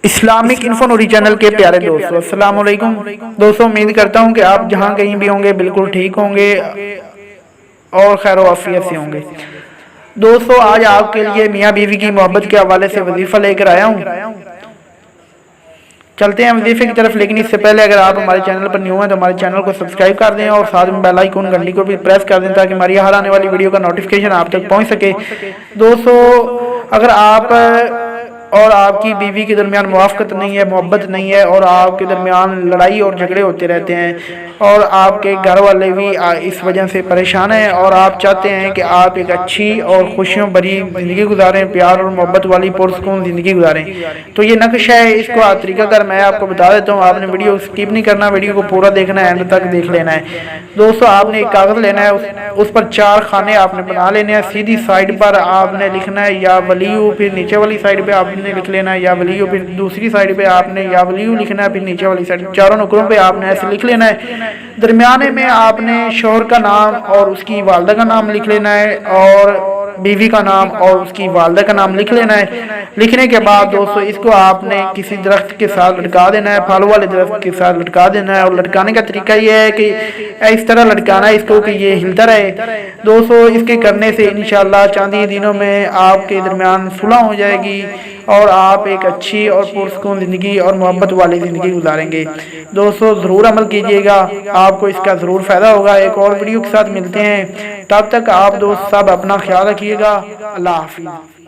Islamic info نوری channel کے پیارے دوستوں، السلام علیکم دوستوں، امید کرتا ہوں کہ آپ جہاں کہیں بھی ہوں گے بالکل ٹھیک ہوں گے اور خیر و عافیت سے ہوں گے۔ دوستوں، آج آپ کے لیے میاں بیوی کی محبت کے حوالے سے وظیفہ لے کر آیا ہوں۔ چلتے ہیں وظیفے کی طرف، لیکن اس سے پہلے اگر آپ ہمارے چینل پر نیو ہیں تو ہمارے چینل کو سبسکرائب کر دیں اور ساتھ میں بیل آئیکن گھنٹی کو بھی پریس کر دیں تاکہ ہماری ہر آنے والی ویڈیو کا نوٹیفیکیشن آپ تک پہنچ سکے۔ دوستوں، اگر آپ اور آپ کی بیوی کے درمیان موافقت نہیں ہے، محبت نہیں ہے اور آپ کے درمیان لڑائی اور جھگڑے ہوتے رہتے ہیں اور آپ کے گھر والے بھی اس وجہ سے پریشان ہیں اور آپ چاہتے ہیں کہ آپ ایک اچھی اور خوشیوں بھری زندگی گزاریں، پیار اور محبت والی پرسکون زندگی گزاریں، تو یہ نقش ہے، اس کو طریقہ کار میں آپ کو بتا دیتا ہوں۔ آپ نے ویڈیو سکپ نہیں کرنا، ویڈیو کو پورا دیکھنا ہے، اینڈ تک دیکھ لینا ہے۔ دوستو، آپ نے ایک کاغذ لینا ہے، اس پر 4 خانے آپ نے بنا لینے ہیں۔ سیدھی سائڈ پر آپ نے لکھنا ہے یا ولیو، پھر نیچے والی سائڈ پہ آپ نے لکھ لینا ہے یا ولیو، پھر دوسری سائڈ پہ آپ نے یا ولیو لکھنا ہے، پھر نیچے والی سائڈ چاروں نقروں پہ آپ نے ایسے لکھ لینا ہے۔ درمیانے میں آپ نے شوہر کا نام اور اس کی والدہ کا نام لکھ لینا ہے اور بیوی کا نام اور اس کی والدہ کا نام لکھ لینا ہے۔ لکھنے کے بعد دوستو، اس کو آپ نے کسی درخت کے ساتھ لٹکا دینا ہے، پھل والے درخت کے ساتھ لٹکا دینا ہے، اور لٹکانے کا طریقہ یہ ہے کہ اس طرح لٹکانا ہے اس کو کہ یہ ہلتا رہے۔ دوستو، اس کے کرنے سے انشاءاللہ چند ہی دنوں میں آپ کے درمیان صلح ہو جائے گی اور آپ ایک اچھی اور پرسکون زندگی اور محبت والی زندگی گزاریں گے۔ دوستو، ضرور عمل کیجئے گا، آپ کو اس کا ضرور فائدہ ہوگا۔ ایک اور ویڈیو کے ساتھ ملتے ہیں، تب تک آپ دوست سب اپنا خیال رکھیے گا۔ اللہ حافظ۔